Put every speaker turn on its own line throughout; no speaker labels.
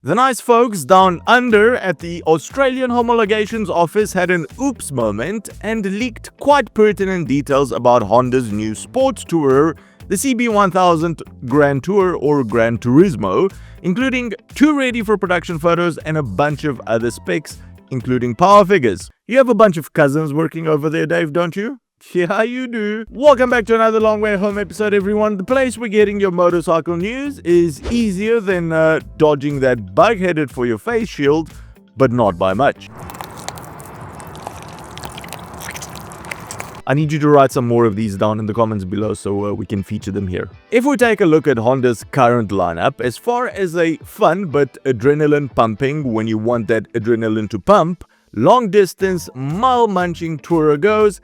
The nice folks down under at the Australian homologations office had an oops moment and leaked quite pertinent details about Honda's new sports tourer, the CB1000 Grand Tour or Gran Turismo, including 2 ready for production photos and a bunch of other specs, including power figures. You have a bunch of cousins working over there, Dave, don't you? Yeah, you do. Welcome back to another Long Way Home episode, everyone. The place where getting your motorcycle news is easier than dodging that bug headed for your face shield, but not by much. I need you to write some more of these down in the comments below so we can feature them here. If we take a look at Honda's current lineup, as far as a fun but adrenaline pumping when you want that adrenaline to pump, long distance, mile munching tourer goes,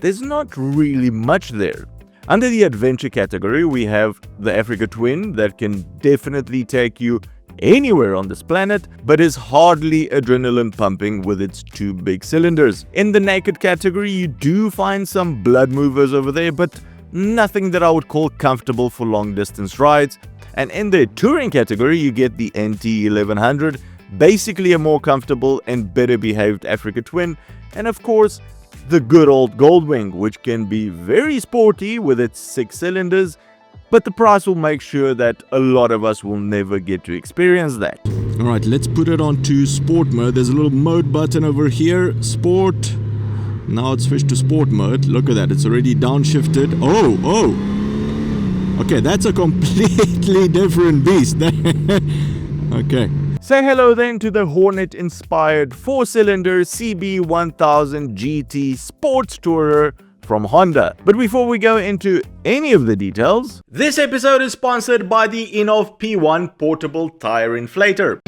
there's not really much there. Under the adventure category, we have the Africa Twin that can definitely take you anywhere on this planet, but is hardly adrenaline pumping with its 2 big cylinders. In the naked category, you do find some blood movers over there, but nothing that I would call comfortable for long distance rides. And in the touring category, you get the NT1100, basically a more comfortable and better behaved Africa Twin, and of course, the good old Goldwing, which can be very sporty with its 6 cylinders, but the price will make sure that a lot of us will never get to experience that. Alright, let's put it on to sport mode. There's a little mode button over here, sport. Now it's switched to sport mode. Look at that, it's already downshifted. Oh! Okay, that's a completely different beast. Okay. Say hello then to the Hornet-inspired 4-cylinder CB1000 GT sports tourer from Honda. But before we go into any of the details, this episode is sponsored by the Innov P1 portable tire inflator.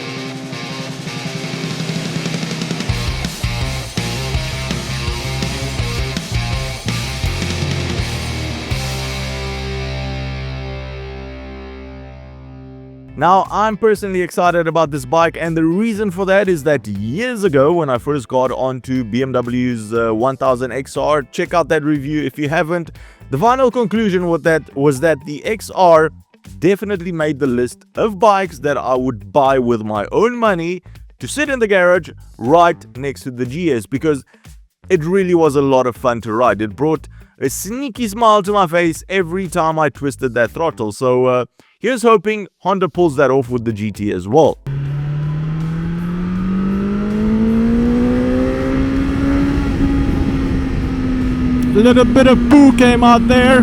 Now, I'm personally excited about this bike, and the reason for that is that years ago when I first got onto BMW's 1000 XR, check out that review if you haven't. The final conclusion was that the XR definitely made the list of bikes that I would buy with my own money to sit in the garage right next to the GS, because it really was a lot of fun to ride. It brought a sneaky smile to my face every time I twisted that throttle. So here's hoping Honda pulls that off with the GT as well. A little bit of poo came out there.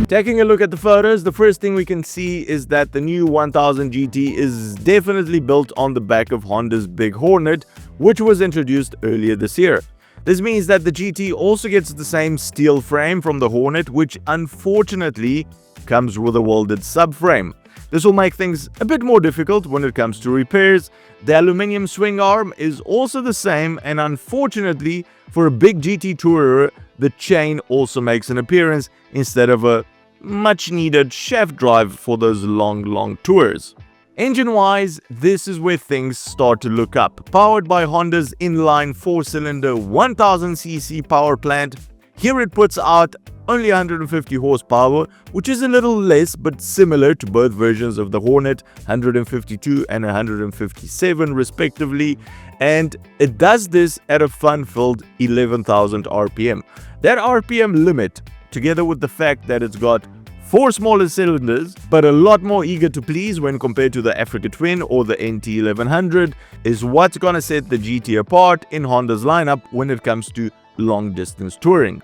Taking a look at the photos, the first thing we can see is that the new 1000 GT is definitely built on the back of Honda's big Hornet, which was introduced earlier this year. This means that the GT also gets the same steel frame from the Hornet, which unfortunately comes with a welded subframe. This will make things a bit more difficult when it comes to repairs. The aluminium swing arm is also the same, and unfortunately for a big GT tourer, the chain also makes an appearance instead of a much needed shaft drive for those long tours. Engine-wise, this is where things start to look up. Powered by Honda's inline 4-cylinder 1000cc power plant, here it puts out only 150 horsepower, which is a little less but similar to both versions of the Hornet, 152 and 157 respectively, and it does this at a fun-filled 11,000 RPM. That RPM limit, together with the fact that it's got 4 smaller cylinders, but a lot more eager to please when compared to the Africa Twin or the NT1100, is what's gonna set the GT apart in Honda's lineup when it comes to long distance touring.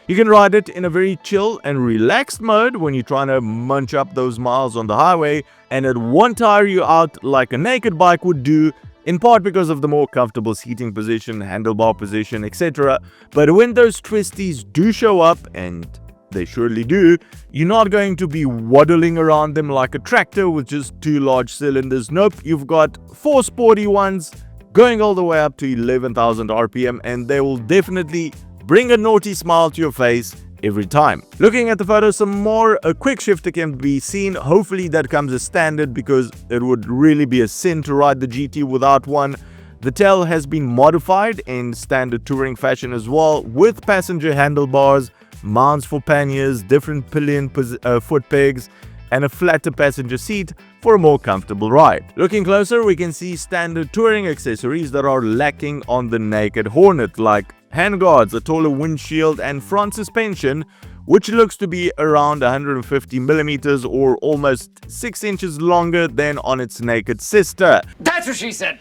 You can ride it in a very chill and relaxed mode when you're trying to munch up those miles on the highway, and it won't tire you out like a naked bike would do, in part because of the more comfortable seating position, handlebar position, etc. But when those twisties do show up, and they surely do, you're not going to be waddling around them like a tractor with just 2 large cylinders. Nope, you've got 4 sporty ones going all the way up to 11,000 RPM, and they will definitely bring a naughty smile to your face every time. Looking at the photos some more, a quick shifter can be seen. Hopefully that comes as standard, because it would really be a sin to ride the GT without one. The tail has been modified in standard touring fashion as well, with passenger handlebars, mounts for panniers, different pillion foot pegs, and a flatter passenger seat for a more comfortable ride. Looking closer, we can see standard touring accessories that are lacking on the naked Hornet, like handguards, a taller windshield, and front suspension, which looks to be around 150 millimeters or almost 6 inches longer than on its naked sister.
That's what she said.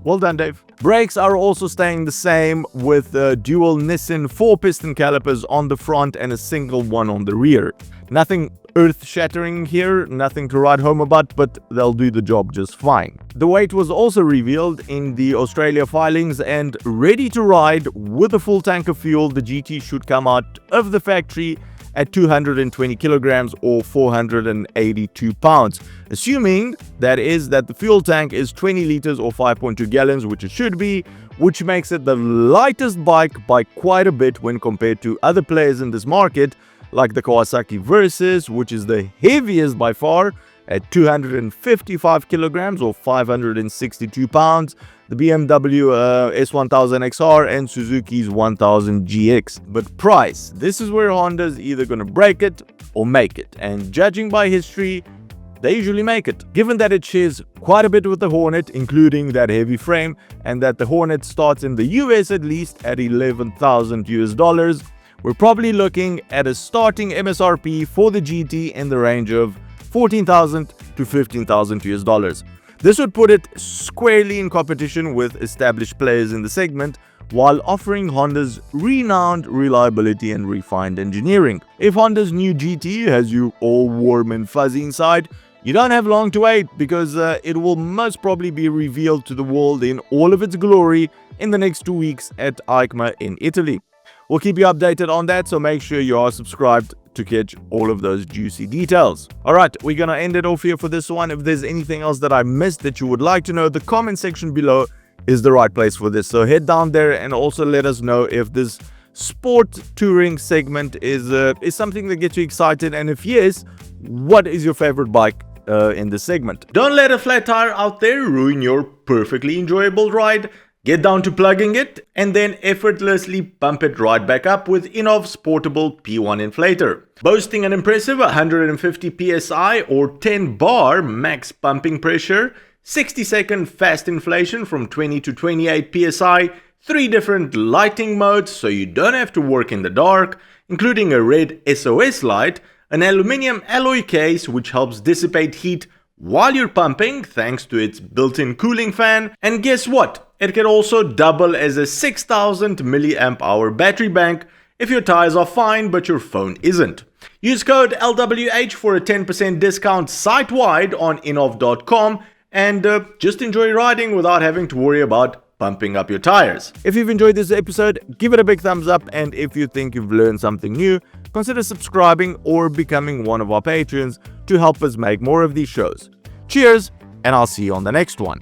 Well done, Dave. Brakes are also staying the same, with dual Nissan 4-piston calipers on the front and a single one on the rear. Nothing earth-shattering here, nothing to write home about, but they'll do the job just fine. The weight was also revealed in the Australia filings, and ready to ride with a full tank of fuel, the GT should come out of the factory at 220 kilograms or 482 pounds, assuming that the fuel tank is 20 liters or 5.2 gallons, which it should be, which makes it the lightest bike by quite a bit when compared to other players in this market, like the Kawasaki Versys, which is the heaviest by far at 255 kilograms or 562 pounds, the BMW S1000 XR and Suzuki's 1000 GX. But price, this is where Honda's either going to break it or make it, and judging by history, they usually make it. Given that it shares quite a bit with the Hornet, including that heavy frame, and that the Hornet starts in the US at least at $11,000, we're probably looking at a starting MSRP for the GT in the range of $14,000 to $15,000. This would put it squarely in competition with established players in the segment, while offering Honda's renowned reliability and refined engineering. If Honda's new GT has you all warm and fuzzy inside, you don't have long to wait, because it will most probably be revealed to the world in all of its glory in the next 2 weeks at EICMA in Italy. We'll keep you updated on that, so make sure you are subscribed to catch all of those juicy details. Alright, we're gonna end it off here for this one. If there's anything else that I missed that you would like to know, the comment section below is the right place for this. So head down there and also let us know if this sport touring segment is something that gets you excited, and if yes, what is your favorite bike in this segment. Don't let a flat tire out there ruin your perfectly enjoyable ride. Get down to plugging it and then effortlessly pump it right back up with Inov's portable P1 inflator. Boasting an impressive 150 psi or 10 bar max pumping pressure, 60-second fast inflation from 20 to 28 psi, 3 different lighting modes so you don't have to work in the dark, including a red SOS light, an aluminium alloy case which helps dissipate heat while you're pumping thanks to its built-in cooling fan, and guess what? It can also double as a 6000 mAh battery bank if your tires are fine but your phone isn't. Use code LWH for a 10% discount site-wide on inov.com and just enjoy riding without having to worry about pumping up your tires. If you've enjoyed this episode, give it a big thumbs up, and if you think you've learned something new, consider subscribing or becoming one of our patrons to help us make more of these shows. Cheers, and I'll see you on the next one.